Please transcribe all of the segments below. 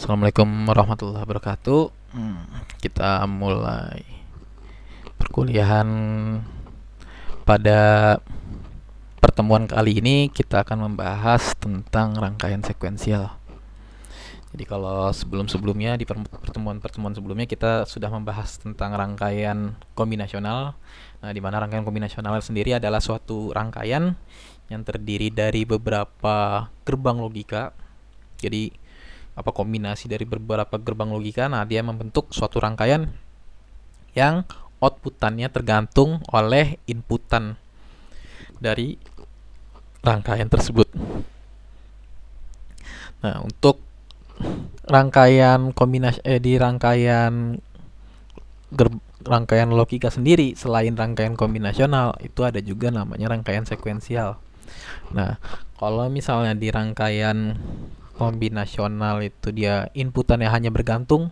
Assalamualaikum warahmatullahi wabarakatuh. Kita mulai perkuliahan pada pertemuan kali ini. Kita akan membahas tentang rangkaian sekuensial. Jadi kalau sebelum-sebelumnya di pertemuan-pertemuan sebelumnya kita sudah membahas tentang rangkaian kombinasional. Nah, di mana rangkaian kombinasional sendiri adalah suatu rangkaian yang terdiri dari beberapa gerbang logika. Jadi kombinasi dari beberapa gerbang logika. Nah, dia membentuk suatu rangkaian yang outputannya tergantung oleh inputan dari rangkaian tersebut. Nah, untuk rangkaian kombinasi di rangkaian logika sendiri, selain rangkaian kombinasional, itu ada juga namanya rangkaian sekuensial. Nah, kalau misalnya di rangkaian kombinasional itu dia outputannya hanya bergantung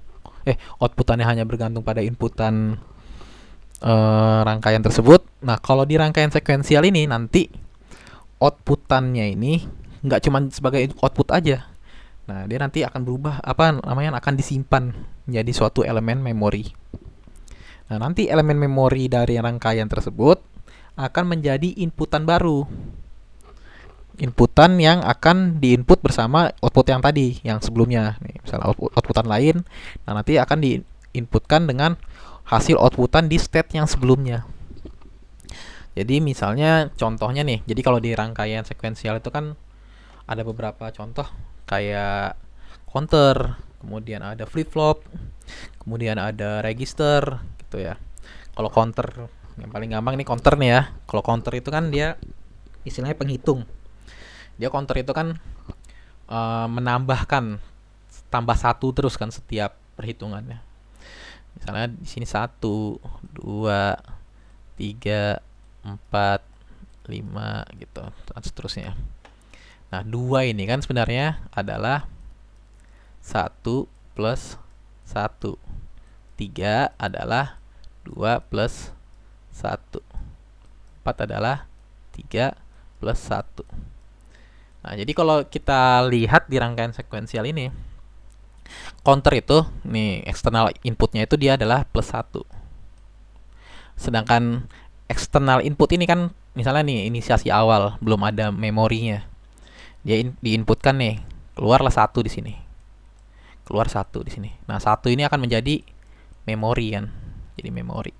pada inputan rangkaian tersebut. Nah, kalau di rangkaian sekuensial ini nanti outputannya ini nggak cuma sebagai output aja. Nah, dia nanti akan berubah akan disimpan menjadi suatu elemen memori. Nah, nanti elemen memori dari rangkaian tersebut akan menjadi inputan baru. Inputan yang akan diinput bersama output yang tadi, yang sebelumnya. Nih, misalnya outputan lain, nah nanti akan diinputkan dengan hasil outputan di state yang sebelumnya. Jadi misalnya contohnya nih, jadi kalau di rangkaian sekuensial itu kan ada beberapa contoh kayak counter, kemudian ada flip flop, kemudian ada register gitu ya. Kalau counter yang paling gampang nih counter nih ya. Kalau counter itu kan dia istilahnya penghitung. Dia counter itu kan menambahkan tambah satu terus kan setiap perhitungannya. Misalnya di sini 1, 2, 3, 4, 5 gitu dan seterusnya. Nah, 2 ini kan sebenarnya adalah 1 plus 1. 3 adalah 2 plus 1. 4 adalah 3 plus 1. Nah, jadi kalau kita lihat di rangkaian sekuensial ini, counter itu, nih eksternal inputnya itu dia adalah plus 1. Sedangkan eksternal input ini kan, misalnya nih inisiasi awal, belum ada memorinya. Dia diinputkan nih, keluarlah 1 di sini. Keluar 1 di sini. Nah, 1 ini akan menjadi memori kan. Jadi memori.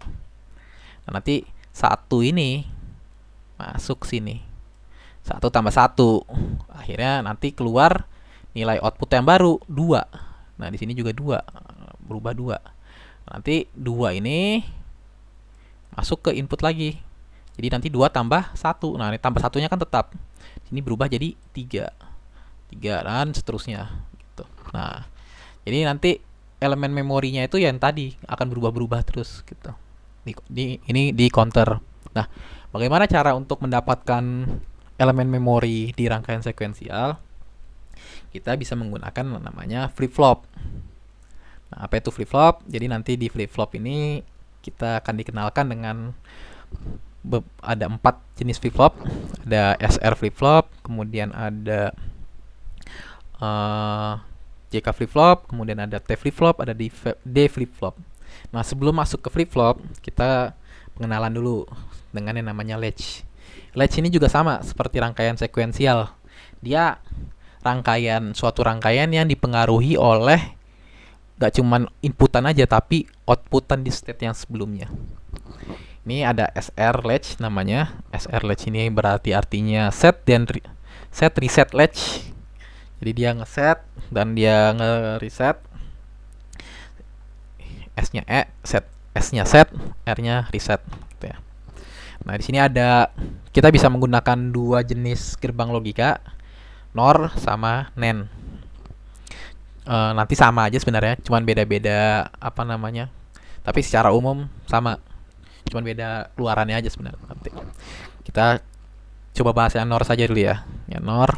Nah, nanti 1 ini masuk sini. 1 tambah 1. Akhirnya nanti keluar nilai output yang baru 2. Nah, di sini juga 2. Berubah 2. Nanti 2 ini masuk ke input lagi. Jadi nanti 2 tambah 1. Nah, ini tambah 1-nya kan tetap. Sini berubah jadi 3. 3 dan seterusnya gitu. Nah, jadi nanti elemen memorinya itu yang tadi akan berubah-berubah terus gitu. Ini di counter. Nah, bagaimana cara untuk mendapatkan elemen memori di rangkaian sekuensial? Kita bisa menggunakan namanya flip flop. Nah, apa itu flip flop? Jadi nanti di flip flop ini kita akan dikenalkan dengan ada 4 jenis flip flop. Ada SR flip flop, kemudian ada JK flip flop, kemudian ada T flip flop, ada D flip flop. Nah, sebelum masuk ke flip flop, kita pengenalan dulu dengan yang namanya latch. Latch ini juga sama seperti rangkaian sekuensial. Dia suatu rangkaian yang dipengaruhi oleh gak cuman inputan aja, tapi outputan di state yang sebelumnya. Ini ada SR latch namanya. SR latch ini artinya set dan set reset latch. Jadi dia ngeset dan dia nge-reset. S-nya set, R-nya reset gitu ya. Nah, di sini kita bisa menggunakan 2 jenis gerbang logika, NOR sama NAND. Nanti sama aja sebenarnya, cuman beda-beda tapi secara umum sama, cuman beda keluarannya aja sebenarnya. Nanti kita coba bahas yang NOR saja dulu ya. Yang NOR,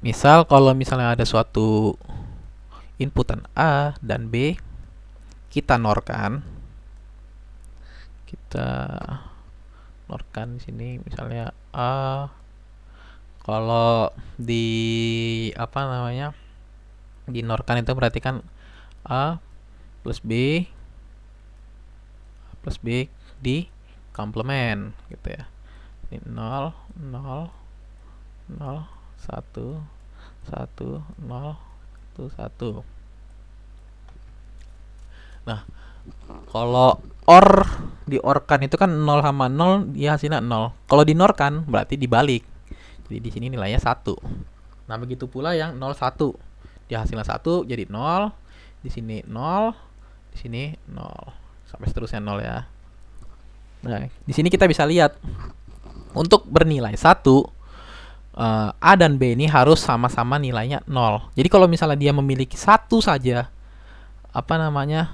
misal kalau misalnya ada suatu inputan A dan B, kita norkan di sini misalnya A. Kalau di Dinorkan itu berarti kan A plus B di komplement gitu ya. Ini 0 0 0 1 1 0 1 1. Nah, kalau OR diorkan itu kan 0 sama 0 dia hasilnya 0. Kalau dinorkan berarti dibalik. Jadi di sini nilainya 1. Nah, begitu pula yang 0 1. Dia hasilnya 1 jadi 0. Di sini 0, di sini 0. Sampai seterusnya 0 ya. Nah, di sini kita bisa lihat untuk bernilai 1 A dan B ini harus sama-sama nilainya 0. Jadi kalau misalnya dia memiliki satu saja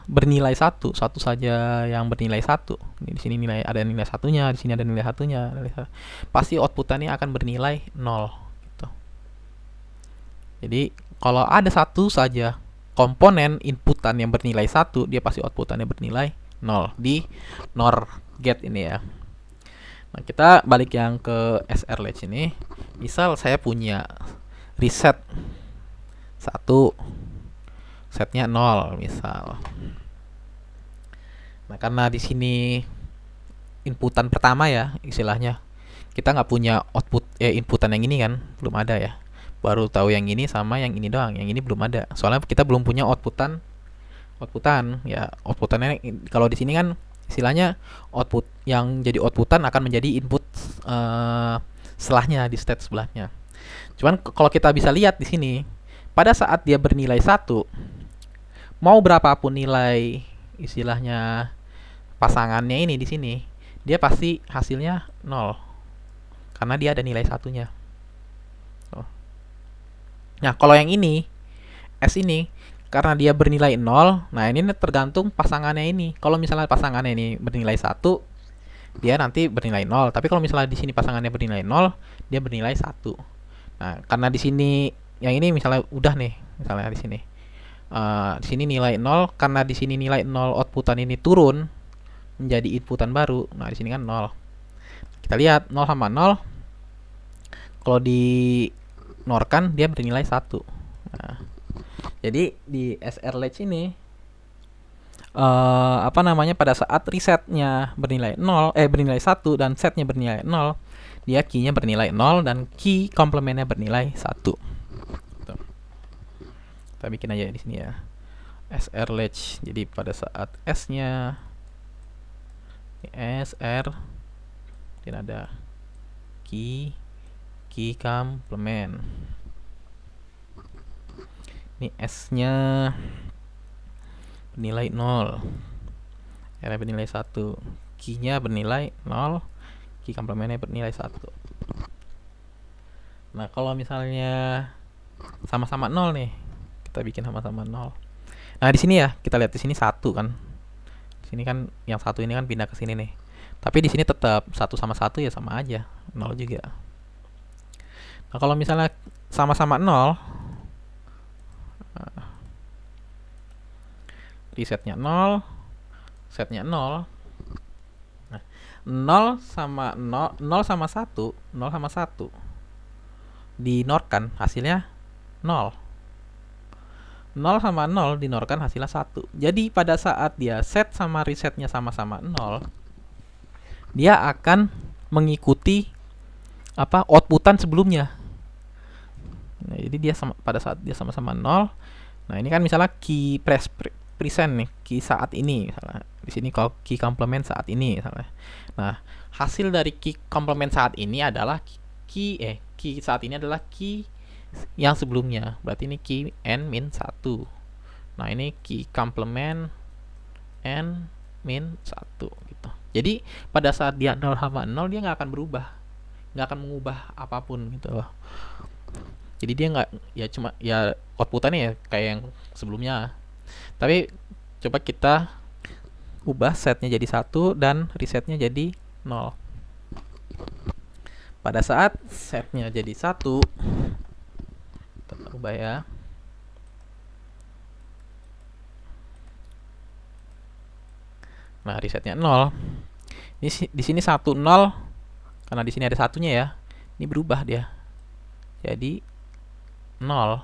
bernilai satu saja yang bernilai 1. Di sini ada nilai satunya, di sini ada nilai satunya, pasti outputannya akan bernilai 0 gitu. Jadi kalau ada satu saja komponen inputan yang bernilai 1, dia pasti outputannya bernilai 0 di NOR gate ini ya. Nah, kita balik yang ke SR latch ini. Misal saya punya reset 1, setnya 0 misal. Nah, karena di sini inputan pertama ya istilahnya, kita nggak punya inputan yang ini kan, belum ada ya. Baru tahu yang ini sama yang ini doang, yang ini belum ada. Soalnya kita belum punya outputan ya. Outputannya kalau di sini kan istilahnya output yang jadi outputan akan menjadi input setelahnya di state sebelahnya. Cuman kalau kita bisa lihat di sini, pada saat dia bernilai 1, mau berapapun nilai istilahnya pasangannya ini di sini, dia pasti hasilnya 0. Karena dia ada nilai satunya. Nah, kalau yang ini S ini karena dia bernilai 0, nah ini tergantung pasangannya ini. Kalau misalnya pasangannya ini bernilai 1, dia nanti bernilai 0. Tapi kalau misalnya di sini pasangannya bernilai 0, dia bernilai 1. Nah, karena di sini yang ini misalnya udah nih, misalnya di sini. Di sini nilai 0, karena di sini nilai 0 outputan ini turun menjadi inputan baru. Nah, di sini kan 0. Kita lihat 0 sama 0. Kalau di norkan dia bernilai 1. Nah, jadi di SR latch ini pada saat resetnya bernilai 0 bernilai 1 dan setnya bernilai 0, dia key-nya bernilai 0 dan key komplementnya bernilai 1. Tuh. Kita bikin aja di sini ya. SR latch. Jadi pada saat S-nya SR dan ada key komplement. Ini S-nya bernilai 0. R bernilai 1. Key-nya bernilai 0. Key komplementnya bernilai 1. Nah, kalau misalnya sama-sama 0 nih, kita bikin sama-sama 0. Nah, di sini ya, kita lihat di sini 1 kan. Di sini kan yang 1 ini kan pindah ke sini nih. Tapi di sini tetap 1 sama 1 ya sama aja, 0 juga. Nah, kalau misalnya sama-sama 0, resetnya 0, setnya 0. Nah, 0 sama 0, 0 sama 1, 0 sama 1 dinorkan hasilnya 0. 0 sama 0 dinorkan hasilnya 1. Jadi pada saat dia set sama resetnya sama-sama 0, dia akan mengikuti outputan sebelumnya. Nah, jadi dia pada saat dia sama-sama 0. Nah, ini kan misalnya key present nih, key saat ini misalnya. Di sini kalau key complement saat ini misalnya. Nah, hasil dari key complement saat ini adalah key saat ini adalah key yang sebelumnya. Berarti ini key n min 1. Nah, ini key complement n min 1 gitu. Jadi pada saat dia 0 sama 0 dia nggak akan berubah. Nggak akan mengubah apapun gitu loh. Jadi dia nggak cuma outputannya ya kayak yang sebelumnya. Tapi coba kita ubah setnya jadi 1 dan resetnya jadi 0. Pada saat setnya jadi 1, kita ubah ya. Nah, resetnya 0. Di sini 1 0 karena di sini ada satunya ya. Ini berubah dia. Jadi 0.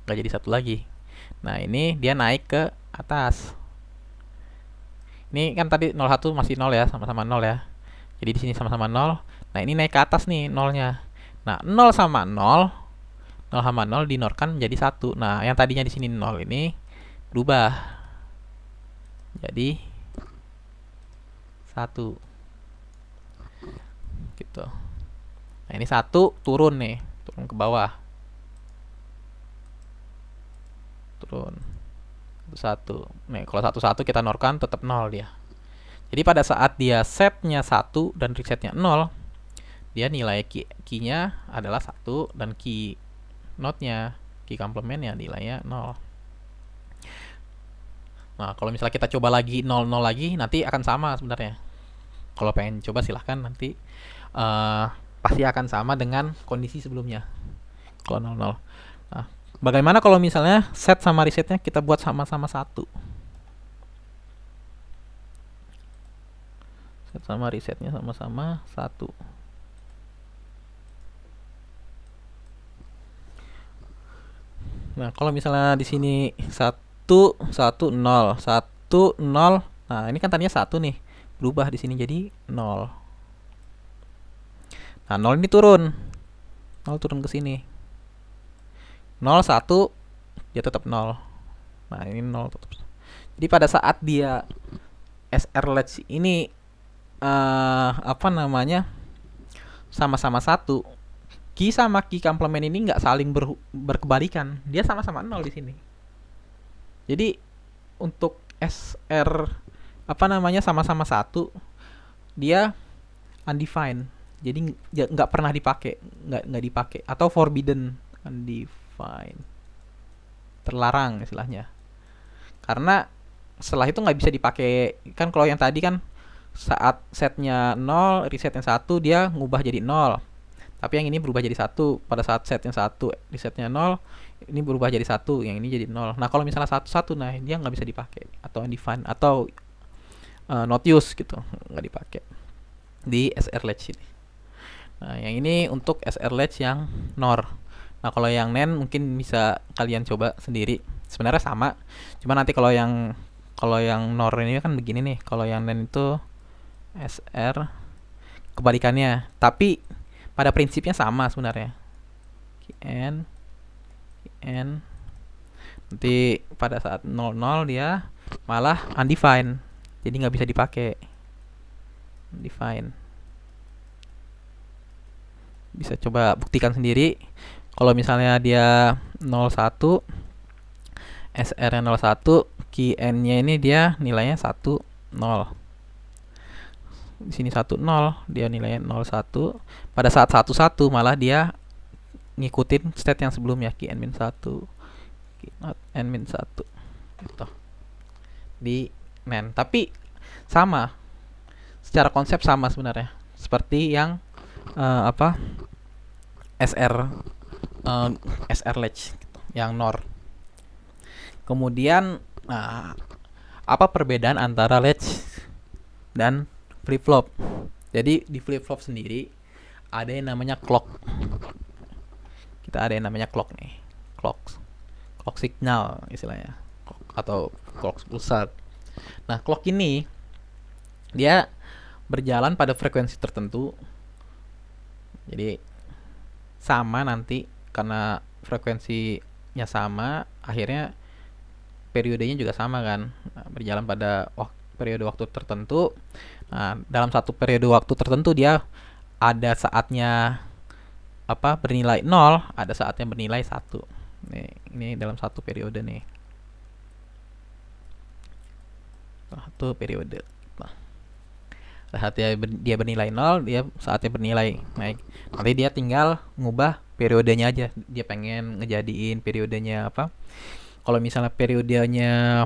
nggak jadi satu lagi. Nah ini dia naik ke atas. Ini kan tadi 01 masih 0 ya, sama-sama 0 ya. Jadi di sini sama-sama 0. Nah ini naik ke atas nih nolnya. Nah 0 sama 0, 0 sama 0 dinorkan menjadi 1. Nah yang tadinya di sini 0 ini berubah jadi 1 gitu. Nah ini 1 turun nih, turun ke bawah, turun 1. Nih kalau 1 kita norkan tetap 0 dia. Jadi pada saat dia setnya 1 dan resetnya 0, dia nilai key-nya adalah 1 dan key node-nya, key complement-nya nilainya 0. Nah, kalau misalnya kita coba lagi 00 lagi, nanti akan sama sebenarnya. Kalau pengen coba silahkan nanti pasti akan sama dengan kondisi sebelumnya. Kalau 00. Nah, bagaimana kalau misalnya set sama resetnya kita buat sama-sama 1? Set sama resetnya sama-sama 1. Nah, kalau misalnya di sini 1 1 0 1 0. Nah, ini kan tadinya 1 nih. Berubah di sini jadi 0. Nah, 0 ini turun. 0 turun ke sini. 0 1 dia tetap 0. Nah, ini 0 tetap. Jadi pada saat dia SR latch ini apa namanya? Sama-sama 1, key sama key complement ini nggak saling berkebalikan. Dia sama-sama 0 di sini. Jadi untuk SR apa namanya sama-sama 1, dia undefined. Jadi nggak pernah dipakai, nggak dipakai, atau forbidden, undefined, terlarang istilahnya. Karena setelah itu nggak bisa dipakai. Kan kalau yang tadi kan saat setnya 0, resetnya 1, dia ngubah jadi 0. Tapi yang ini berubah jadi 1. Pada saat setnya 1, resetnya 0, ini berubah jadi 1, yang ini jadi 0. Nah, kalau misalnya 1 nah dia nggak bisa dipakai, atau undefined, atau not use gitu, nggak dipakai di SR latch ini. Nah, yang ini untuk SR latch yang NOR. Nah, kalau yang NAND mungkin bisa kalian coba sendiri. Sebenarnya sama, cuma nanti kalau yang NOR ini kan begini nih. Kalau yang NAND itu SR kebalikannya, tapi pada prinsipnya sama sebenarnya. N nanti pada saat 00 dia malah undefined, jadi nggak bisa dipakai. Undefined. Bisa coba buktikan sendiri. Kalau misalnya dia 01, SR-nya 01, key N-nya ini dia nilainya 1 0. Di sini 1 0, dia nilainya 01. Pada saat 1 1 malah dia ngikutin state yang sebelumnya, key N-1, key not N-1 gitu. Di NAND. Tapi sama. Secara konsep sama sebenarnya. Seperti yang SR latch gitu, yang NOR. Kemudian apa perbedaan antara latch dan flip flop? Jadi di flip flop sendiri ada yang namanya clock. Kita ada yang namanya clock nih. Clock signal istilahnya. Atau clock pulsar. Nah, clock ini dia berjalan pada frekuensi tertentu. Jadi sama nanti karena frekuensinya sama, akhirnya periodenya juga sama kan. Nah, berjalan pada periode waktu tertentu. Nah, dalam satu periode waktu tertentu dia ada saatnya bernilai 0, ada saatnya bernilai 1. Ini dalam satu periode nih. Satu periode. Saatnya dia bernilai 0, dia saatnya bernilai naik. Nanti dia tinggal ngubah periodenya aja. Dia pengen ngejadiin periodenya apa? Kalau misalnya periodenya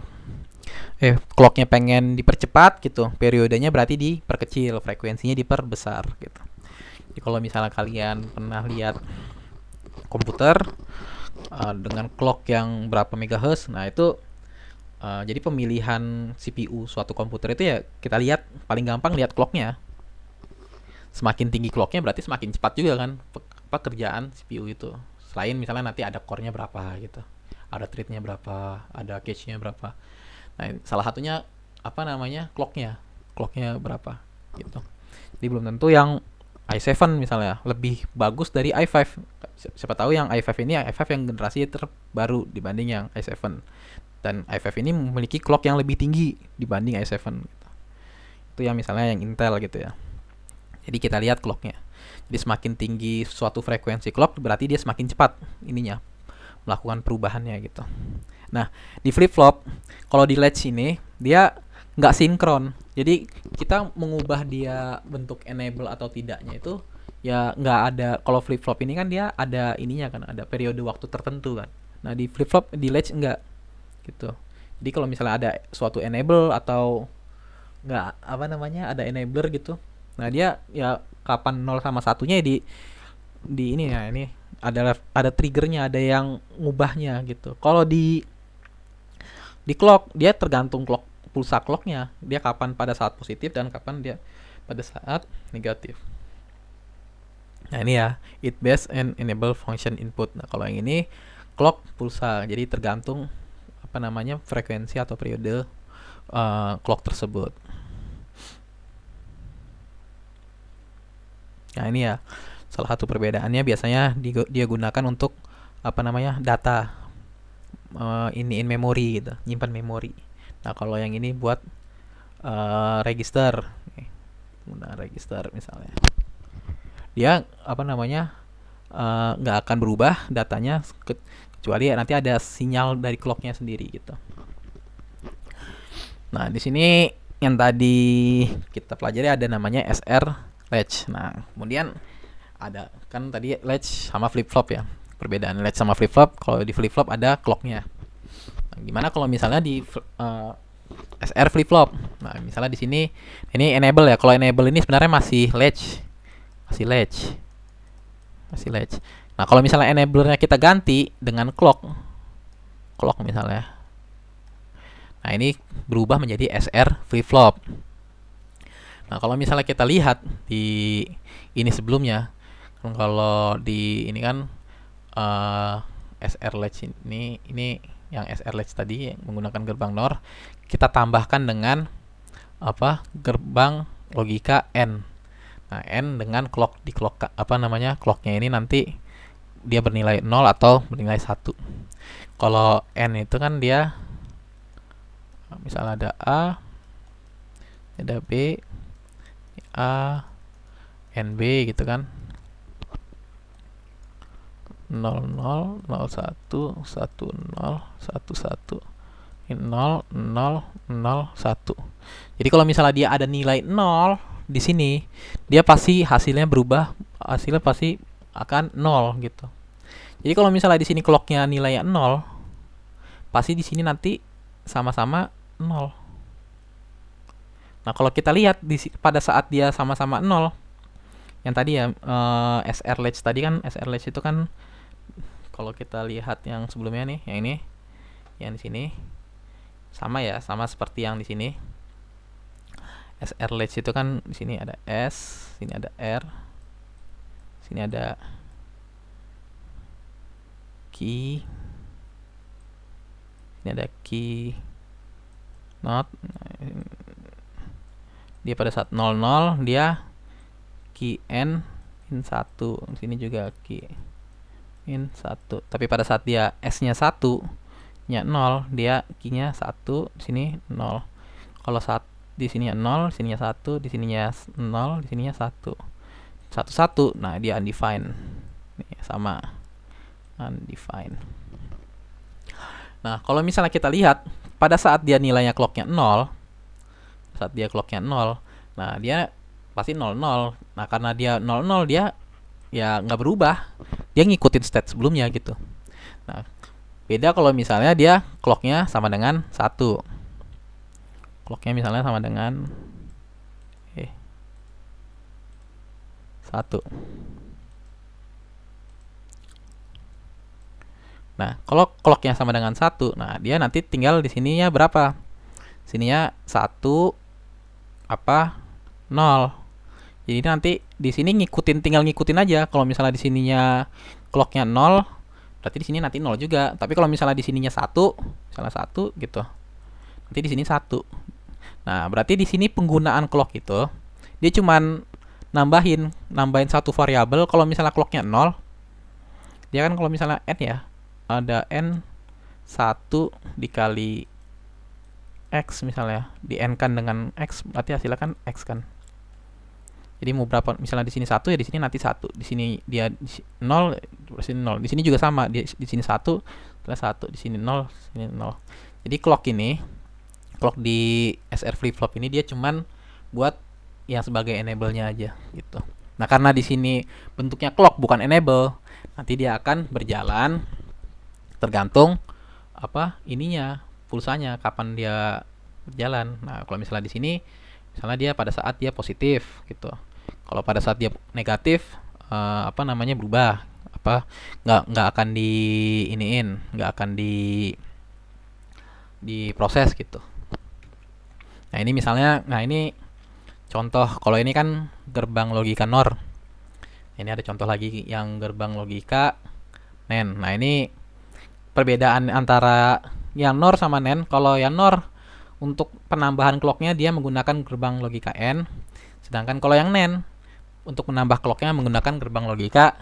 clocknya pengen dipercepat gitu, periodenya berarti diperkecil, frekuensinya diperbesar gitu. Jadi kalau misalnya kalian pernah lihat komputer dengan clock yang berapa megahertz, nah itu jadi pemilihan CPU suatu komputer itu ya kita lihat paling gampang lihat clocknya. Semakin tinggi clocknya berarti semakin cepat juga kan kerjaan CPU itu. Selain misalnya nanti ada core-nya berapa gitu, ada thread-nya berapa, ada cache-nya berapa. Nah, salah satunya apa namanya, clocknya berapa gitu. Jadi belum tentu yang i7 misalnya lebih bagus dari i5. Siapa tahu yang i5 ini i5 yang generasi terbaru dibanding yang i7, dan i5 ini memiliki clock yang lebih tinggi dibanding i7 gitu. Itu yang misalnya yang Intel gitu ya. Jadi kita lihat clocknya. Jadi semakin tinggi suatu frekuensi clock berarti dia semakin cepat ininya melakukan perubahannya gitu. Nah, di flip flop kalau di latch ini dia nggak sinkron. Jadi kita mengubah dia bentuk enable atau tidaknya itu ya nggak ada. Kalau flip flop ini kan dia ada ininya kan, ada periode waktu tertentu kan. Nah, di flip flop di latch enggak gitu. Jadi kalau misalnya ada suatu enable atau nggak apa namanya, ada enabler gitu, nah dia ya kapan 0 sama satunya di ini ya, ini ada triggernya, ada yang ngubahnya gitu. Kalau di clock dia tergantung pulsa clocknya, dia kapan pada saat positif dan kapan dia pada saat negatif. Nah ini ya, it based and enable function input. Nah kalau yang ini clock pulsa, jadi tergantung apa namanya, frekuensi atau periode clock tersebut. Nah ini ya, salah satu perbedaannya biasanya dia gunakan untuk apa namanya, data in memory gitu, nyimpan memori. Nah kalau yang ini buat register, register misalnya, dia apa namanya, nggak akan berubah datanya kecuali nanti ada sinyal dari clocknya sendiri gitu. Nah di sini yang tadi kita pelajari ada namanya SR latch. Nah kemudian ada kan tadi latch sama flip flop ya. Perbedaan latch sama flip flop, kalau di flip flop ada clocknya. Nah, gimana kalau misalnya di SR flip flop? Nah misalnya di sini ini enable ya. Kalau enable ini sebenarnya masih latch. Nah kalau misalnya enablernya kita ganti dengan clock misalnya, nah ini berubah menjadi SR flip flop. Nah kalau misalnya kita lihat di ini sebelumnya, kalau di ini kan SR latch ini yang SR latch tadi yang menggunakan gerbang NOR, kita tambahkan dengan apa, gerbang logika N. Nah N dengan clock di clock apa namanya, clocknya ini nanti dia bernilai 0 atau bernilai 1. Kalau N itu kan dia misalnya ada A, ada B, A, NB gitu kan, 00, 01, 10, 11, 00, 01. Jadi kalau misalnya dia ada nilai 0 di sini, dia pasti hasilnya berubah, hasilnya pasti akan 0 gitu. Jadi kalau misalnya di sini clocknya nilainya 0, pasti di sini nanti sama-sama 0. Nah kalau kita lihat pada saat dia sama-sama 0, yang tadi ya SR latch tadi kan, SR latch itu kan kalau kita lihat yang sebelumnya nih, yang ini, yang di sini sama ya, sama seperti yang di sini. SR latch itu kan di sini ada S, sini ada R, sini ada key, ini ada key not. Dia pada saat 00 dia key N in 1, sini juga key in 1. Tapi pada saat dia S-nya 1 nya 0, dia key-nya 1, di sini 0. Kalau saat di sininya 0, di sininya 1, di sininya 0, di sininya 1. 1 1, nah dia undefined. Nih, sama undefined. Nah, kalau misalnya kita lihat pada saat dia nilainya clocknya 0, saat dia clocknya 0, nah dia pasti 00. Nah karena dia 00, dia ya nggak berubah, dia ngikutin state sebelumnya gitu. Nah beda kalau misalnya dia clocknya sama dengan 1, clocknya misalnya sama dengan 1. Nah kalau clocknya sama dengan 1, nah dia nanti tinggal di sininya berapa, sininya 1 apa 0. Jadi nanti di sini tinggal ngikutin aja. Kalau misalnya di sininya clocknya 0, berarti di sini nanti 0 juga. Tapi kalau misalnya di sininya 1, misalnya 1 gitu. Nanti di sini 1. Nah, berarti di sini penggunaan clock itu dia cuman nambahin satu variabel. Kalau misalnya clocknya 0, dia kan kalau misalnya n ya, ada n 1 dikali x misalnya, di n kan dengan x, berarti hasilnya kan x kan. Jadi mau berapa, misalnya di sini 1 ya di sini nanti 1. Di sini dia 0, di sini 0. Di sini juga sama, di sini 1, setelah 1, di sini 0, sini 0. Jadi clock di SR flip flop ini dia cuman buat yang sebagai enable-nya aja gitu. Nah, karena di sini bentuknya clock bukan enable, nanti dia akan berjalan tergantung ininya, pulsanya kapan dia berjalan. Nah, kalau misalnya di sini misalnya dia pada saat dia positif gitu. Kalau pada saat dia negatif berubah, nggak akan nggak akan diproses gitu. Nah, ini misalnya, ini contoh. Kalau ini kan gerbang logika NOR. Ini ada contoh lagi yang gerbang logika NAND. Nah, ini perbedaan antara yang NOR sama NAND. Kalau yang NOR untuk penambahan clocknya dia menggunakan gerbang logika N, sedangkan kalau yang NAND untuk menambah clocknya menggunakan gerbang logika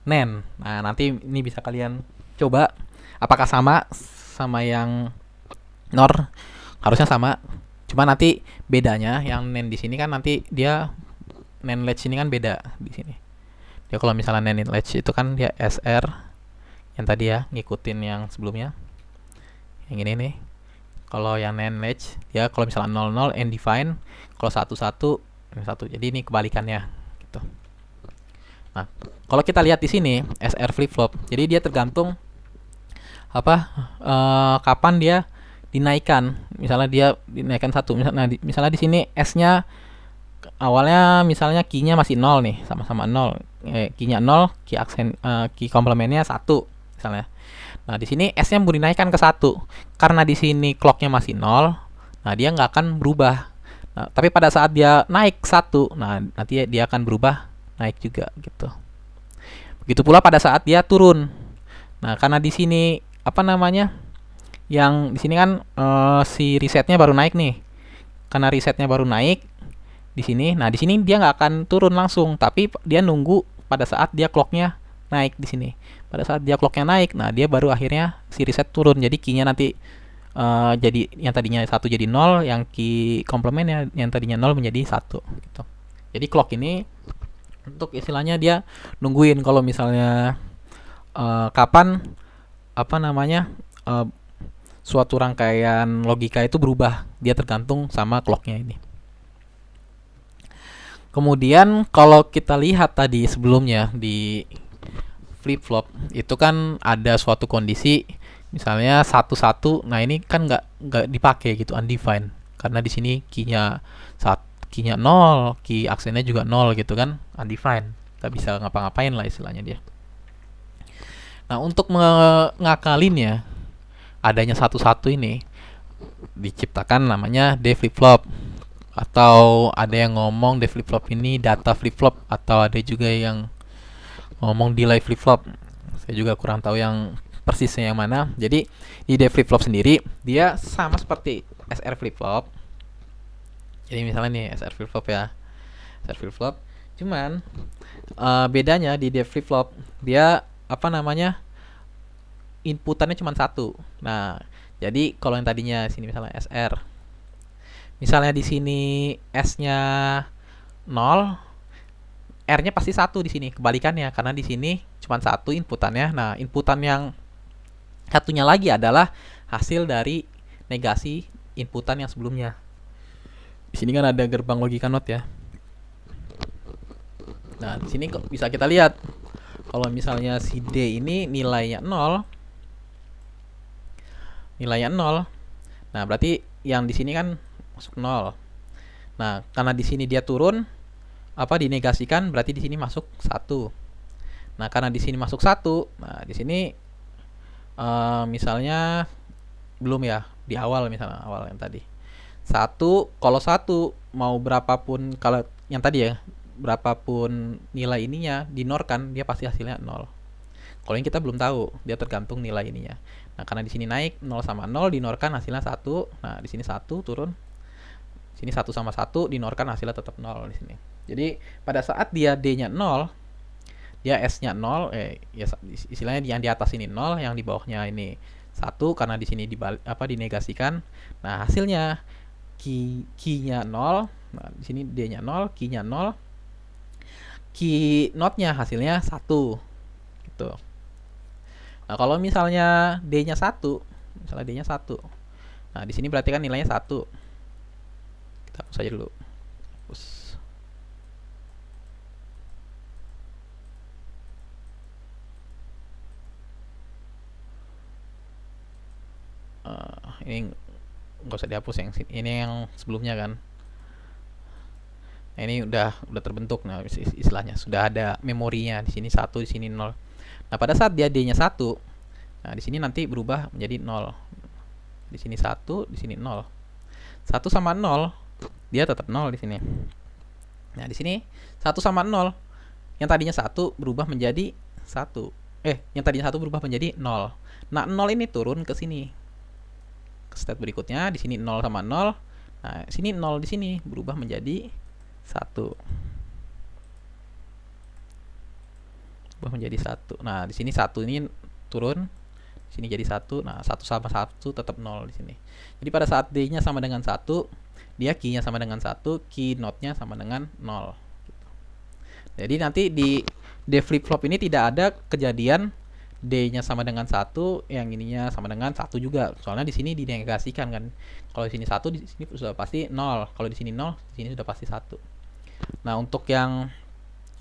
NAND. Nah, nanti ini bisa kalian coba apakah sama yang NOR. Harusnya sama, cuma nanti bedanya yang NAND di sini kan nanti dia NAND latch ini kan beda di sini. Dia kalau misalnya NAND latch itu kan dia SR yang tadi ya, ngikutin yang sebelumnya. Yang ini nih. Kalau yang NAND latch dia kalau misalnya 00 and define, kalau 11 ini 1. Jadi ini kebalikannya gitu. Nah, kalau kita lihat di sini SR flip flop. Jadi dia tergantung kapan dia dinaikkan. Misalnya dia dinaikkan 1. Misalnya di sini S-nya awalnya misalnya key-nya masih 0 nih, sama-sama 0. Key-nya 0, key komplementnya 1 misalnya. Nah, di sini S-nya mau dinaikkan ke 1. Karena di sini clock-nya masih 0, nah dia nggak akan berubah. Nah, tapi pada saat dia naik 1, nah nanti dia akan berubah naik juga gitu. Begitu pula pada saat dia turun. Nah, karena di sini yang di sini kan si resetnya baru naik nih. Karena resetnya baru naik di sini. Nah, di sini dia nggak akan turun langsung, tapi dia nunggu pada saat dia clocknya naik di sini. Pada saat dia clocknya naik, nah dia baru akhirnya si reset turun. Jadi key-nya nanti jadi yang tadinya 1 jadi 0, yang key komplementnya yang tadinya 0 menjadi 1 gitu. Jadi clock ini untuk istilahnya dia nungguin kalau misalnya kapan suatu rangkaian logika itu berubah, dia tergantung sama clocknya ini. Kemudian kalau kita lihat tadi sebelumnya di flip flop itu kan ada suatu kondisi misalnya 11. Nah, ini kan nggak dipakai gitu, undefined, karena di sini key-nya 0, key aksennya juga 0 gitu kan, undefined, nggak bisa ngapa-ngapain lah istilahnya dia. Nah, untuk mengakalinnya adanya 11 ini diciptakan namanya D flip flop, atau ada yang ngomong D flip flop ini data flip flop, atau ada juga yang ngomong delay flip flop. Saya juga kurang tahu yang persisnya yang mana. Jadi di D flip flop sendiri dia sama seperti SR flip flop. Jadi misalnya nih SR flip flop ya, SR flip flop, cuman bedanya di D flip flop dia inputannya cuma 1. Nah, jadi kalau yang tadinya sini misalnya SR, misalnya di sini S-nya 0, R-nya pasti 1 di sini. Kebalikannya, karena di sini cuma 1 inputannya. Nah, inputan yang satunya lagi adalah hasil dari negasi inputan yang sebelumnya. Di sini kan ada gerbang logika NOT ya. Nah, di sini bisa kita lihat kalau misalnya si D ini nilainya 0. Nah, berarti yang di sini kan masuk 0. Nah, karena di sini dia turun dinegasikan, berarti di sini masuk 1. Nah, karena di sini masuk 1, nah di sini misalnya belum ya, di awal misalnya awal yang tadi 1, kalau 1 mau berapapun, kalau yang tadi ya berapapun nilai ininya dinorkan, dia pasti hasilnya 0. Kalau ini kita belum tahu, dia tergantung nilai ininya. Nah, karena di sini naik 0 sama 0 dinorkan hasilnya 1. Nah, di sini 1 turun. Sini 1 sama 1 dinorkan hasilnya tetap 0 di sini. Jadi, pada saat dia D-nya 0, dia S-nya 0, ya istilahnya yang di atas ini 0, yang di bawahnya ini 1 karena di sini dinegasikan. Nah, hasilnya key-nya 0. Nah, di sini D-nya 0, key-nya 0. Key not-nya hasilnya 1. Gitu. Nah, kalau misalnya D-nya 1, misalnya D-nya 1. Nah, di sini berarti kan nilainya 1. Kita hapus aja dulu. Hapus. Ini nggak usah dihapus, yang ini yang sebelumnya kan. Nah, ini udah terbentuk. Nah, istilahnya sudah ada memorinya. Di sini 1, di sini 0. Nah, pada saat dia D-nya 1, nah di sini nanti berubah menjadi 0. Di sini 1, di sini 0. 1 sama 0, dia tetap 0 di sini. Nah, di sini 1 sama 0, yang tadinya 1 berubah menjadi 1. Yang tadinya 1 berubah menjadi 0. Nah, 0 ini turun ke sini. Ke step berikutnya, di sini 0 sama 0. Nah, sini 0 di sini berubah menjadi 1. Berubah menjadi 1. Nah, di sini 1 ini turun, di sini jadi 1. Nah, 1 sama 1 tetap 0 di sini. Jadi pada saat D-nya sama dengan 1, dia key-nya sama dengan 1, key not-nya sama dengan 0 gitu. Jadi nanti di D flip flop ini tidak ada kejadian D-nya sama dengan 1, yang ininya sama dengan 1 juga. Soalnya di sini dinegasikan kan. Kalau di sini 1, di sini sudah pasti 0. Kalau di sini 0, di sini sudah pasti 1. Nah, untuk yang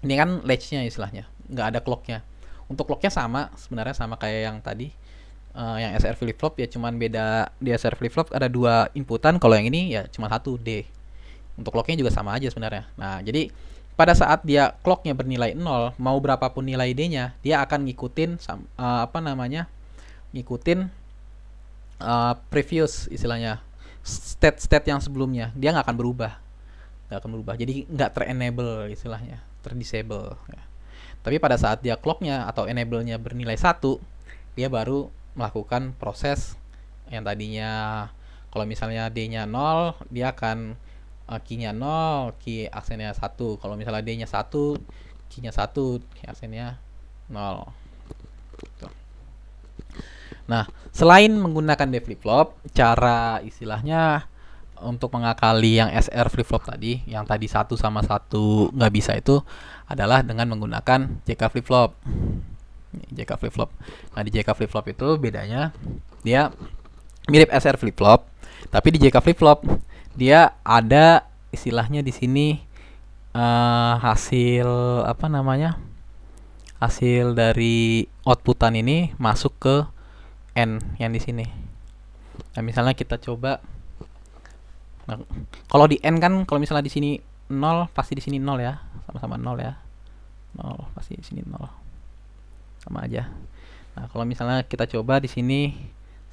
ini kan latch-nya istilahnya, nggak ada clock-nya. Untuk clock-nya sama, sebenarnya sama kayak yang tadi, yang SR flip flop ya, cuman beda di SR flip flop ada 2 inputan, kalau yang ini ya cuma 1 D. Untuk clock-nya juga sama aja sebenarnya. Nah, jadi pada saat dia clock-nya bernilai 0, mau berapapun nilai D-nya, dia akan ngikutin ngikutin previous istilahnya, state yang sebelumnya. Dia nggak akan berubah. Jadi nggak ter-enable istilahnya, ter-disable ya. Tapi pada saat dia clock-nya atau enable-nya bernilai 1, dia baru melakukan proses yang tadinya kalau misalnya D-nya 0, dia akan key-nya 0, key aksennya 1. Kalau misalnya D-nya 1, key-nya 1, key aksennya 0. Tuh. Nah, selain menggunakan D flip flop, cara istilahnya untuk mengakali yang SR flip flop tadi, yang tadi 1 sama 1 nggak bisa, itu adalah dengan menggunakan JK flip flop. JK flip flop. Nah, di JK flip flop itu bedanya dia mirip SR flip flop, tapi di JK flip flop dia ada istilahnya di sini hasil hasil dari outputan ini masuk ke N yang di sini. Nah, misalnya kita coba. Nah, kalau di N kan, kalau misalnya di sini 0, pasti di sini 0 ya. Sama-sama 0 ya. 0 pasti di sini 0. Sama aja. Nah, kalau misalnya kita coba di sini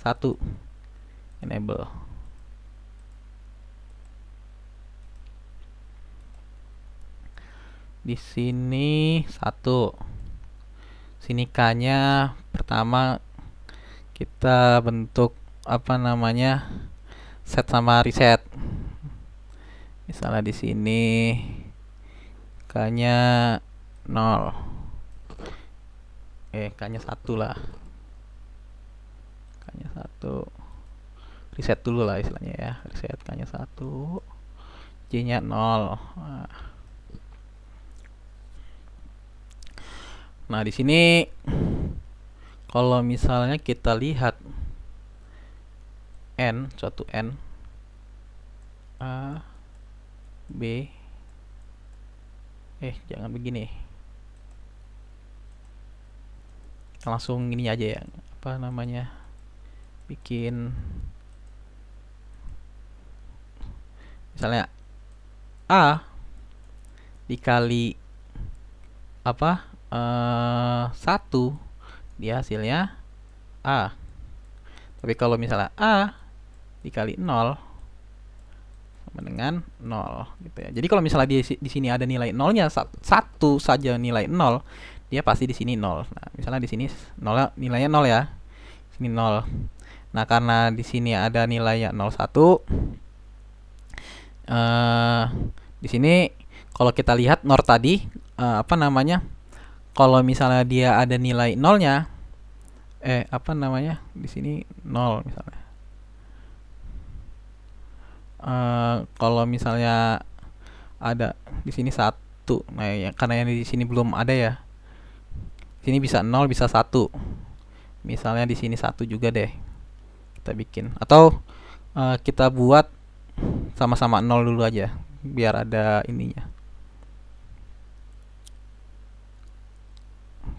1 enable. Di sini 1. Sini K-nya pertama kita bentuk set sama reset. Misalnya di sini K-nya 0. K-nya 1 lah. K-nya 1. Reset dulu lah istilahnya ya. Reset K-nya 1. J-nya 0. Nah, di sini kalau misalnya kita lihat N, suatu N, A, B, jangan begini. Langsung gini aja ya, bikin misalnya A dikali 1, dia hasilnya A. Tapi kalau misalnya A dikali 0 sama dengan 0 gitu ya. Jadi kalau misalnya di sini ada nilai 0-nya 1 saja, nilai 0, dia pasti di sini 0. Nah, misalnya di sini nilainya 0 ya. Sini 0. Nah, karena di sini ada nilainya 01, di sini kalau kita lihat NOR tadi kalau misalnya dia ada nilai nolnya, di sini 0 misalnya. Kalau misalnya ada di sini 1, nah ya, karena yang di sini belum ada ya. Sini bisa 0, bisa 1. Misalnya di sini 1 juga deh. Kita bikin, atau kita buat sama-sama 0 dulu aja biar ada ininya.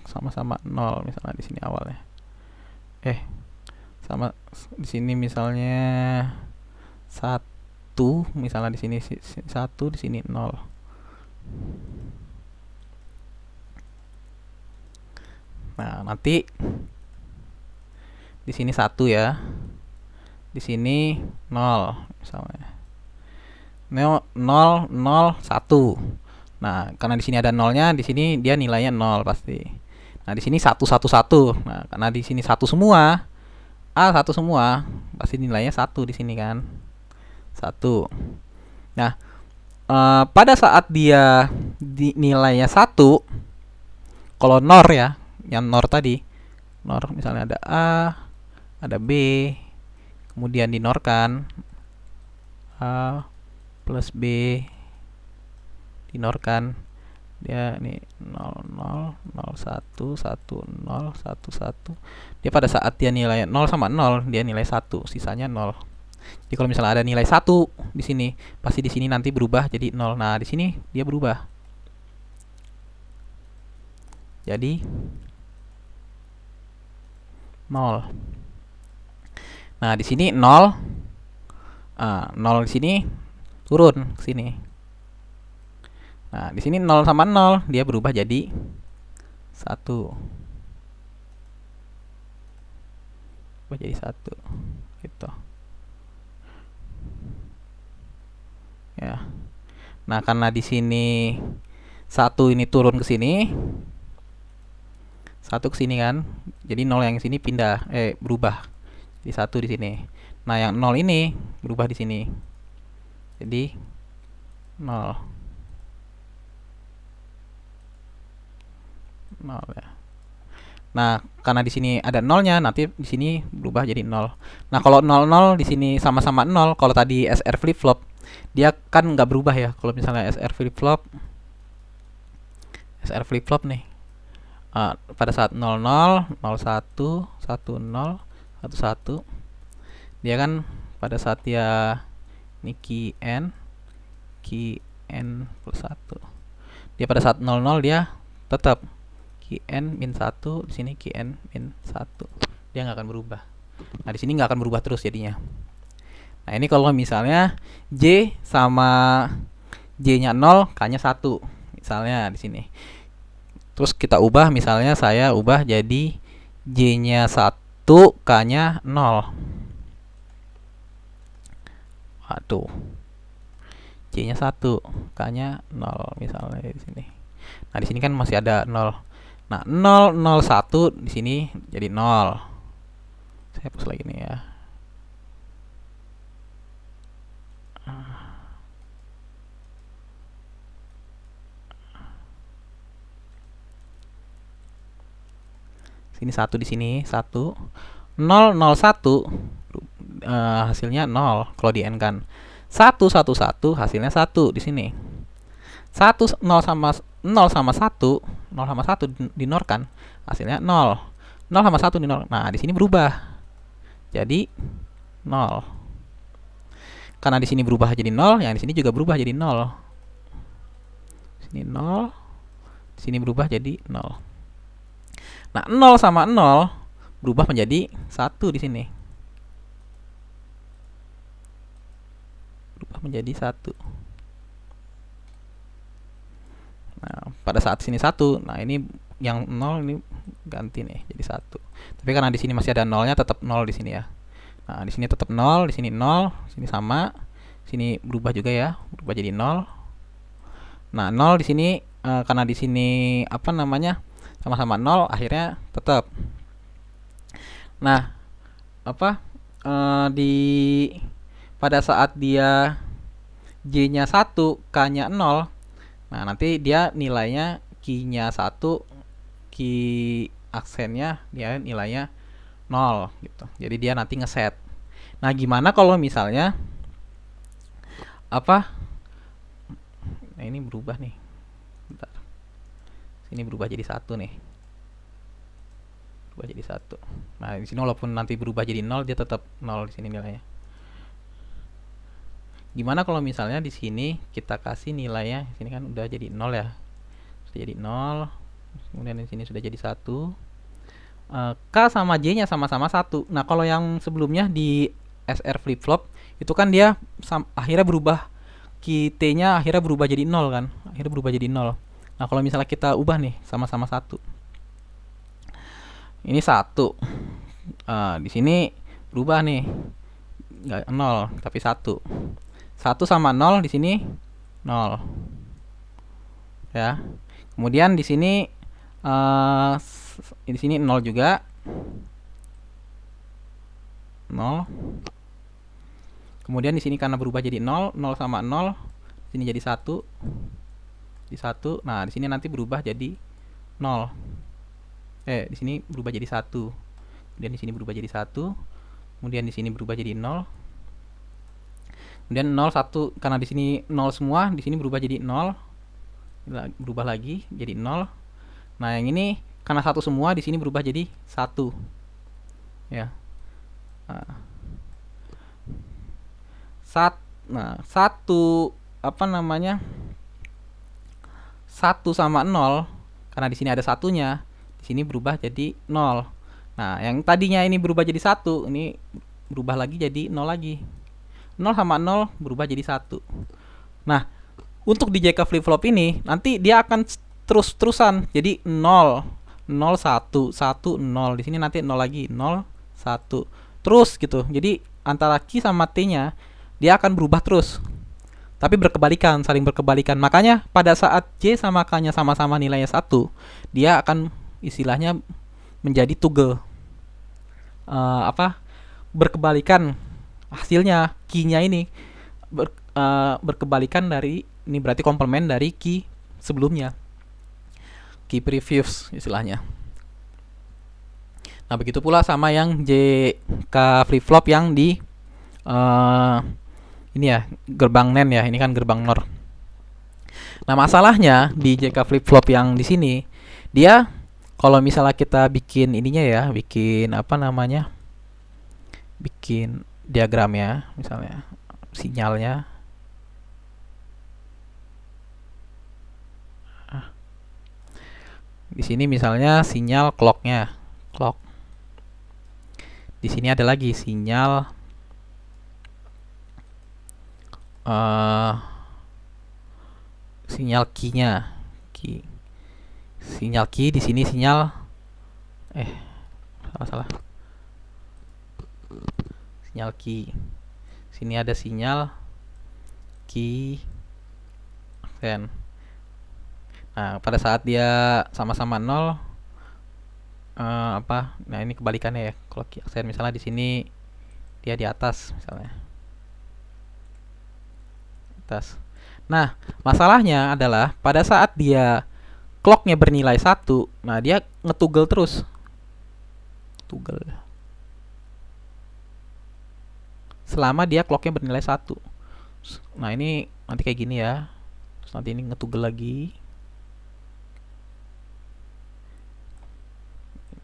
Sama-sama 0 misalnya di sini awalnya. Sama di sini misalnya 1, misalnya di sini 1, di sini 0. Nah, nanti di sini 1 ya. Di sini 0 misalnya. 0 0 1. Nah, karena di sini ada nolnya, di sini dia nilainya 0 pasti. Nah, di sini 1 1 1. Nah, karena di sini 1 semua, A 1 semua, pasti nilainya 1 di sini kan. 1. Nah, pada saat dia nilainya 1, kalau NOR ya, yang NOR tadi, NOR misalnya ada A, ada B, kemudian dinorkan A plus B, dinorkan dia ini 0 0 0 1 1 0 1 1. Dia pada saat dia nilai 0 sama 0, dia nilai 1, sisanya 0. Jadi kalau misalnya ada nilai 1 di sini, pasti di sini nanti berubah jadi 0. Nah, di sini dia berubah jadi 0. Nah, di sini 0. 0 di sini turun ke sini. Nah, di sini 0 sama 0 dia berubah jadi 1. Berubah jadi 1 gitu. Ya. Nah, karena di sini 1 ini turun ke sini, 1 ke sini kan. Jadi 0 yang sini pindah berubah jadi 1 di sini. Nah, yang 0 ini berubah di sini. Jadi 0. 0 ya. Nah, karena di sini ada nolnya, nanti di sini berubah jadi 0. Nah, kalau 0 0 di sini sama-sama 0, kalau tadi SR flip flop, dia kan nggak berubah ya. Kalau misalnya SR flip flop nih, pada saat 0 0 0 1 1 0 1 1, dia kan pada saat dia ini key n plus 1, dia pada saat 0 0 dia tetap key n min 1, di sini key n min 1, dia nggak akan berubah. Nah, di sini nggak akan berubah terus jadinya. Nah, ini kalau misalnya J sama J-nya 0, K-nya 1 misalnya di sini. Terus kita ubah, misalnya saya ubah jadi J-nya 1, K-nya 0. Waduh. J-nya 1, K-nya 0 misalnya di sini. Nah, di sini kan masih ada 0. Nah, 0 0 1 di sini jadi 0. Saya hapus lagi nih ya. Sini 1 di sini 1. 0 0 1 hasilnya 0 kalau di n kan. 1 1 1 hasilnya 1 di sini. 1 0 sama 1 0 sama 1 dinorkan, hasilnya 0. 0 sama 1 dinor. Nah, di sini berubah jadi 0. Karena di sini berubah jadi 0, yang di sini juga berubah jadi 0. Sini 0, di sini berubah jadi 0. Nah, 0 sama 0 berubah menjadi 1 di sini. Berubah menjadi 1. Nah, pada saat sini 1, nah ini yang 0 ini ganti nih jadi 1. Tapi karena di sini masih ada nolnya, tetap 0 di sini ya. Nah, di sini tetap 0, di sini 0, sini sama. Sini berubah juga ya, berubah jadi 0. Nah, 0 di sini karena di sini sama-sama 0, akhirnya tetap. Nah, apa di pada saat dia J-nya 1, K-nya 0, nah nanti dia nilainya key-nya 1, key aksennya dia nilainya 0 gitu. Jadi dia nanti ngeset. Nah, gimana kalau misalnya apa? Nah, ini berubah nih. Bentar. Sini berubah jadi 1 nih. Berubah jadi 1. Nah, di sini walaupun nanti berubah jadi 0, dia tetap 0 di sini nilainya. Gimana kalau misalnya di sini kita kasih nilainya, sini kan udah jadi 0 ya. Sudah jadi 0. Kemudian di sini sudah jadi 1. K sama J-nya sama-sama 1. Nah, kalau yang sebelumnya di SR flip flop itu kan dia akhirnya berubah, key T-nya akhirnya berubah jadi 0 kan. Akhirnya berubah jadi 0. Nah, kalau misalnya kita ubah nih sama-sama 1. Ini 1. Di sini berubah nih. Enggak 0, tapi 1. 1 sama 0 di sini 0. Ya. Kemudian di sini di sini 0 juga. 0. Kemudian di sini karena berubah jadi 0, 0 sama 0, di sini jadi 1. Di 1. Nah, di sini nanti berubah jadi 0. Di sini berubah jadi 1. Kemudian di sini berubah jadi 1. Kemudian di sini berubah jadi 0. Kemudian 0 1 karena di sini 0 semua, di sini berubah jadi 0. Berubah lagi jadi 0. Nah, yang ini karena 1 semua, di sini berubah jadi 1. Ya. Nah, 1 apa namanya? 1 sama 0 karena di sini ada satunya, di sini berubah jadi 0. Nah, yang tadinya ini berubah jadi 1, ini berubah lagi jadi 0 lagi. 0 sama 0 berubah jadi 1. Nah, untuk di JK flip flop ini nanti dia akan terus-terusan. Jadi 0 0 1 1 0. Di sini nanti 0 lagi, 0 1. Terus gitu. Jadi antara key sama T-nya dia akan berubah terus. Tapi berkebalikan, saling berkebalikan. Makanya pada saat J sama K-nya sama-sama nilainya 1, dia akan istilahnya menjadi toggle. Berkebalikan hasilnya, key-nya ini berkebalikan dari ini, berarti komplement dari key sebelumnya, key previous istilahnya. Nah, begitu pula sama yang JK flip flop yang di ini ya, gerbang NAND ya, ini kan gerbang NOR. Nah, masalahnya di JK flip flop yang di sini, dia kalau misalnya kita bikin ininya ya, bikin apa namanya, bikin diagramnya, misalnya sinyalnya, di sini misalnya sinyal clocknya, clock. Di sini ada lagi sinyal sinyal key-nya, key. Sinyal key, di sini sinyal salah. Sinyal key. Sini ada sinyal key aksen. Nah, pada saat dia sama-sama 0 nah ini kebalikannya ya. Kalau key aksen misalnya di sini dia di atas misalnya. Atas. Nah, masalahnya adalah pada saat dia clocknya bernilai 1, nah dia ngetugel terus. Tugel. Selama dia clocknya bernilai 1. Nah, ini nanti kayak gini ya. Terus nanti ini ngetugel lagi.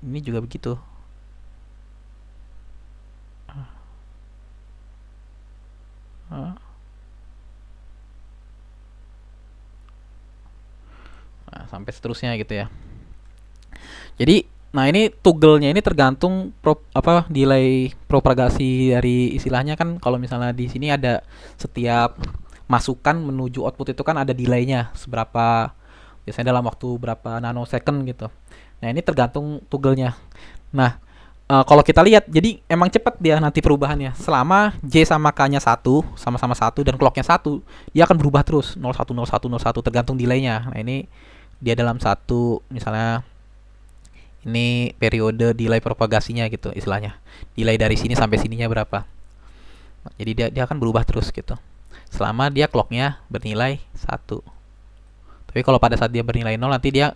Ini juga begitu. Nah, sampai seterusnya gitu ya. Jadi, nah ini toggle-nya ini tergantung delay propagasi dari istilahnya kan. Kalau misalnya di sini ada setiap masukan menuju output itu kan ada delay-nya seberapa, biasanya dalam waktu berapa nanosecond gitu. Nah, ini tergantung toggle-nya. Nah, kalau kita lihat, jadi emang cepat dia nanti perubahannya. Selama J sama K-nya 1, sama-sama 1 dan clock-nya 1, dia akan berubah terus 01 01 01 tergantung delay-nya. Nah, ini dia dalam satu misalnya Ini periode delay propagasinya gitu istilahnya. Delay dari sini sampai sininya berapa. Jadi dia akan berubah terus gitu. Selama dia clocknya bernilai 1. Tapi kalau pada saat dia bernilai 0 nanti dia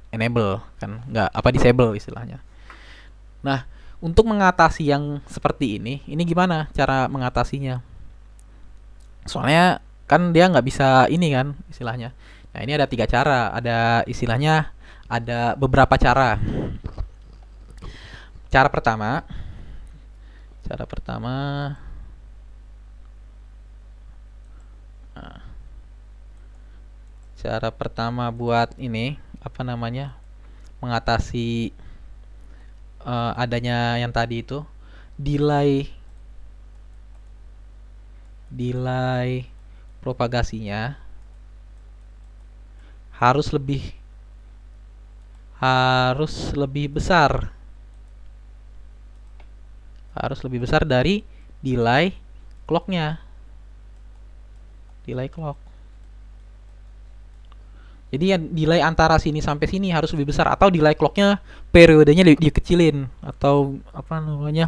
enable kan, nggak apa disable istilahnya. Nah, untuk mengatasi yang seperti ini gimana cara mengatasinya? Soalnya kan dia nggak bisa ini kan istilahnya. Nah, ini ada 3 cara. Ada istilahnya ada beberapa cara. Cara pertama, cara pertama, nah, cara pertama buat ini apa namanya mengatasi adanya yang tadi itu delay delay propagasinya harus lebih besar. Harus lebih besar dari delay clocknya. Delay clock. Jadi yang delay antara sini sampai sini harus lebih besar, atau delay clocknya periodenya dikecilin, atau apa namanya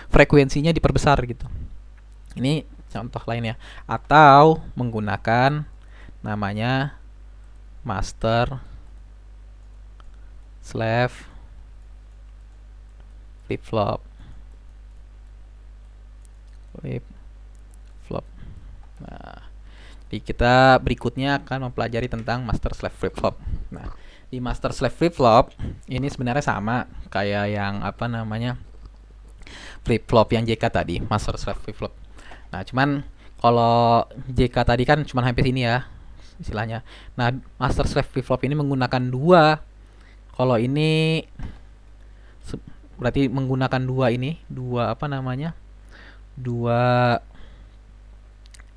frekuensinya diperbesar gitu. Ini contoh lainnya. Atau menggunakan namanya master slave flip flop. Nah, di kita berikutnya akan mempelajari tentang master slave flip flop. Nah, di master slave flip flop ini sebenarnya sama kayak yang apa namanya flip flop yang JK tadi, master slave flip flop. Nah, cuman kalau JK tadi kan cuma sampai sini ya istilahnya. Nah, master slave flip flop ini menggunakan 2. Kalau ini berarti menggunakan 2 apa namanya? 2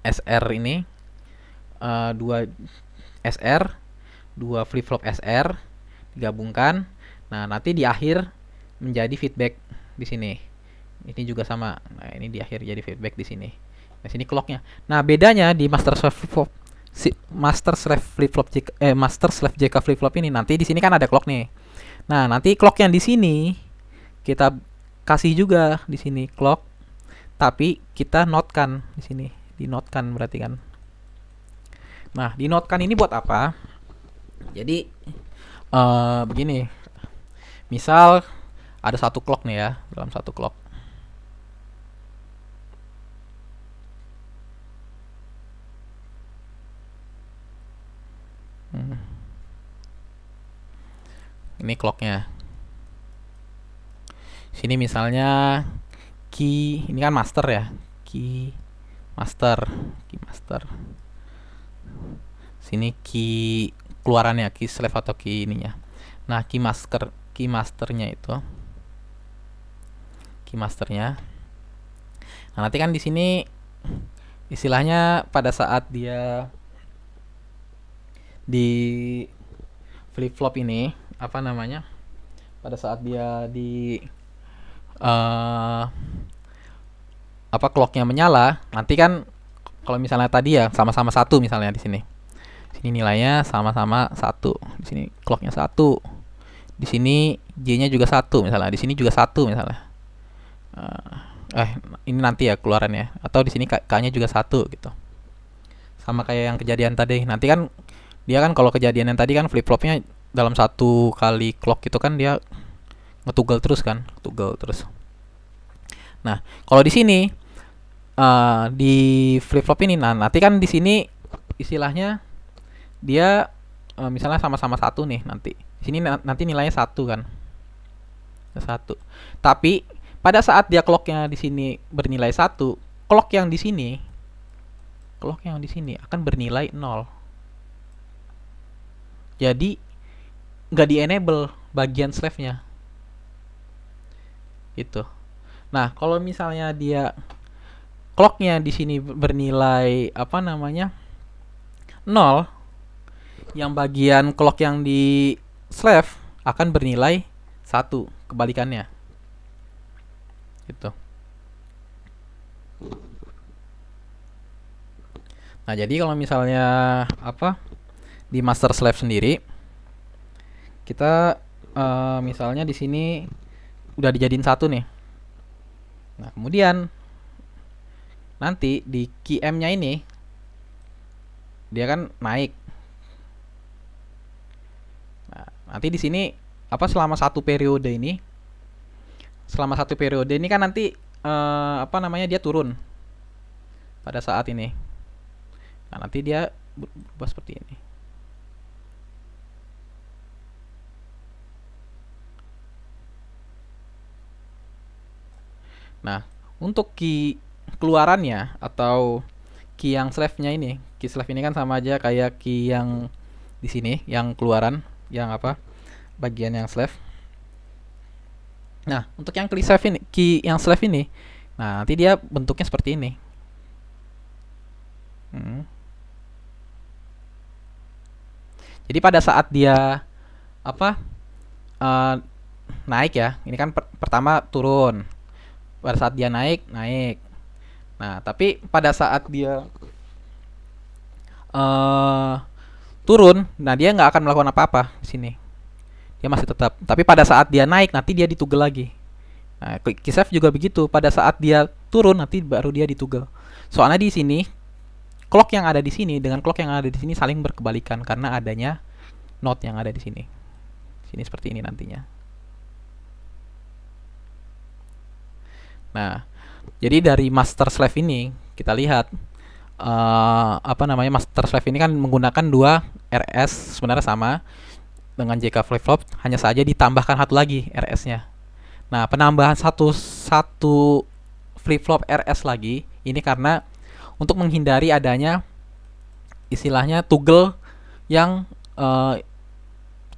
SR ini, 2 SR, 2 flip flop SR digabungkan. Nah, nanti di akhir menjadi feedback di sini. Ini juga sama. Nah, ini di akhir jadi feedback di sini. Nah, sini clocknya. Nah, bedanya di master slave flip flop master slave JK flip flop ini nanti di sini kan ada clock nih. Nah, nanti clock yang di sini kita kasih juga di sini clock, tapi kita notekan di sini. Dinotkan berarti kan. Nah, dinotkan ini buat apa? Jadi begini. Misal ada satu clock nih ya, dalam satu clock. Ini clocknya. Sini misalnya key, ini kan master ya, key master. Sini key keluarannya, key slave atau key ininya. Nah, key masternya itu, key masternya. Nah, nanti kan di sini istilahnya pada saat dia di flip flop ini apa namanya? Pada saat dia di apa clocknya menyala, nanti kan kalau misalnya tadi ya sama-sama 1 misalnya di sini. Sini nilainya sama-sama 1. Di sini clocknya 1. Di sini J-nya juga 1 misalnya. Di sini juga 1 misalnya. Ini nanti ya keluarannya. Atau di sini K-nya juga 1 gitu. Sama kayak yang kejadian tadi. Nanti kan dia kan kalau kejadian yang tadi kan flip flopnya dalam 1 kali clock itu kan dia ngetugel terus kan, ngetugel terus. Nah, kalau di sini di flip flop ini, nah nanti kan di sini istilahnya dia misalnya sama-sama 1 nih nanti. Di sini nanti nilainya 1 kan. 1. Tapi pada saat dia clocknya di sini bernilai 1, clock yang di sini akan bernilai 0. Jadi nggak di-enable bagian slave-nya. Itu. Nah, kalau misalnya dia clocknya di sini bernilai apa namanya 0, yang bagian clock yang di slave akan bernilai 1, kebalikannya. Gitu. Nah, jadi kalau misalnya apa di master slave sendiri kita misalnya di sini udah dijadiin satu nih. Nah, kemudian nanti di key M-nya ini dia kan naik. Nah, nanti di sini selama satu periode ini kan nanti dia turun pada saat ini. Nah, nanti dia berubah seperti ini. Nah, untuk key keluarannya atau key yang slave-nya ini, key slave ini kan sama aja kayak key yang di sini, yang keluaran, yang bagian yang slave. Nah, untuk yang key yang slave ini, nah nanti dia bentuknya seperti ini. Jadi pada saat dia naik ya, ini kan pertama turun. Pada saat dia naik. Nah, tapi pada saat dia turun, nah dia nggak akan melakukan apa-apa di sini. Dia masih tetap. Tapi pada saat dia naik, nanti dia ditugel lagi. Nah, Kisef juga begitu. Pada saat dia turun, nanti baru dia ditugel. Soalnya di sini, clock yang ada di sini dengan clock yang ada di sini saling berkebalikan karena adanya node yang ada di sini. Sini seperti ini nantinya. Nah, jadi dari master slave ini kita lihat master slave ini kan menggunakan dua RS sebenarnya sama dengan JK flip flop, hanya saja ditambahkan satu lagi RS-nya. Nah, penambahan satu flip flop RS lagi ini karena untuk menghindari adanya istilahnya toggle yang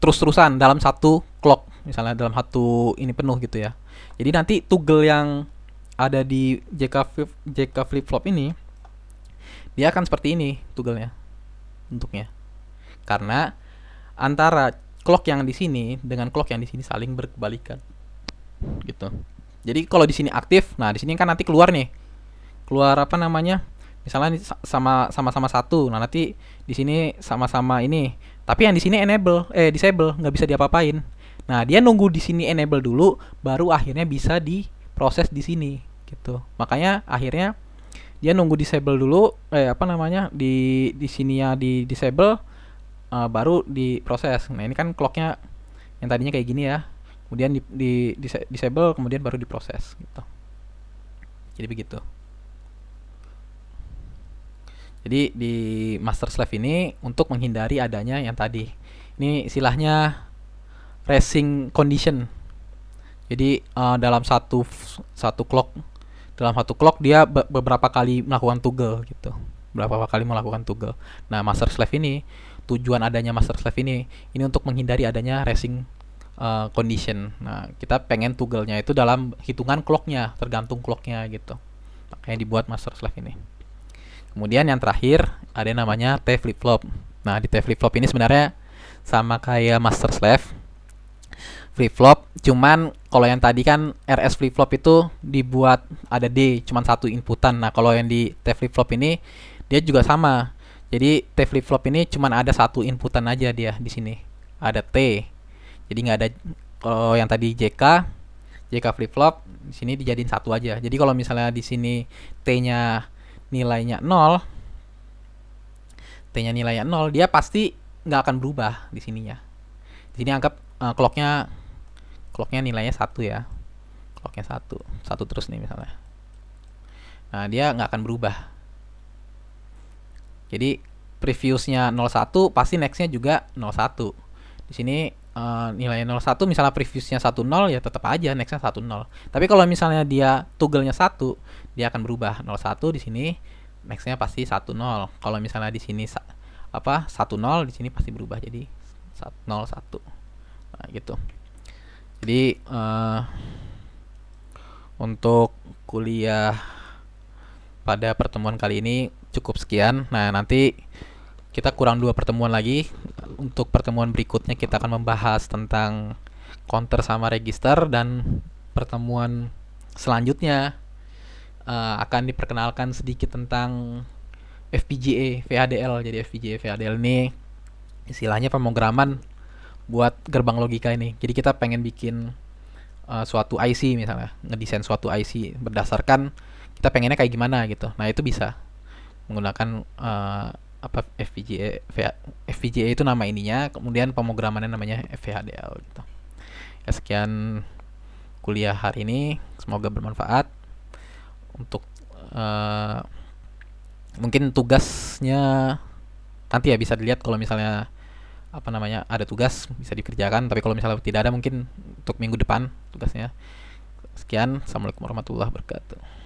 terus-terusan dalam satu clock, misalnya dalam satu ini penuh gitu ya. Jadi nanti toggle yang ada di JK flip flop ini dia akan seperti ini toggle-nya bentuknya. Karena antara clock yang di sini dengan clock yang di sini saling berkebalikan. Gitu. Jadi kalau di sini aktif, nah di sini kan nanti keluar misalnya sama-sama satu, nah nanti di sini sama-sama ini. Tapi yang di sini disable, nggak bisa diapa-apain. Nah dia nunggu di sini enable dulu, baru akhirnya bisa diproses di sini, gitu. Makanya akhirnya dia nunggu disable dulu, di sini ya di disable, baru diproses. Nah ini kan clocknya yang tadinya kayak gini ya, kemudian di disable, kemudian baru diproses gitu. Jadi begitu. Jadi di master slave ini untuk menghindari adanya yang tadi, ini istilahnya racing condition. Jadi dalam satu clock dia beberapa kali melakukan toggle gitu, Nah master slave ini, tujuan adanya master slave ini untuk menghindari adanya racing condition. Nah kita pengen toggle-nya itu dalam hitungan clocknya, tergantung clocknya gitu. Makanya dibuat master slave ini. Kemudian yang terakhir ada yang namanya T flip flop. Nah di T flip flop ini sebenarnya sama kayak master slave flip flop, cuman kalau yang tadi kan RS flip flop itu dibuat ada D, cuman satu inputan. Nah kalau yang di T flip flop ini dia juga sama. Jadi T flip flop ini cuman ada satu inputan aja dia di sini. Ada T. Jadi nggak ada, kalau yang tadi JK flip flop di sini dijadiin satu aja. Jadi kalau misalnya di sini T-nya nilainya 0, dia pasti nggak akan berubah di sininya. Di sini anggap clocknya nilainya 1 ya. Clocknya 1 terus nih misalnya. Nah, dia nggak akan berubah. Jadi previousnya 01 pasti nextnya juga 01. Di sini nilainya 01, misalnya previousnya 10 ya tetap aja nextnya 10. Tapi kalau misalnya dia toggle-nya 1, dia akan berubah 01 di sini, nextnya pasti 10. Kalau misalnya di sini 10, di sini pasti berubah jadi 01. Nah, gitu. Jadi untuk kuliah pada pertemuan kali ini cukup sekian. Nah, nanti kita kurang 2 pertemuan lagi. Untuk pertemuan berikutnya kita akan membahas tentang counter sama register, dan pertemuan selanjutnya akan diperkenalkan sedikit tentang FPGA VHDL. Jadi FPGA VHDL ini istilahnya pemrograman buat gerbang logika ini. Jadi kita pengen bikin suatu IC misalnya, ngedesain suatu IC berdasarkan kita pengennya kayak gimana gitu. Nah, itu bisa menggunakan FPGA. FPGA itu nama ininya, kemudian pemrogramannya namanya FVHDL gitu. Ya, sekian kuliah hari ini, semoga bermanfaat. Untuk mungkin tugasnya nanti ya bisa dilihat kalau misalnya ada tugas bisa dikerjakan, tapi kalau misalnya tidak ada mungkin untuk minggu depan tugasnya. Sekian, assalamualaikum warahmatullahi wabarakatuh.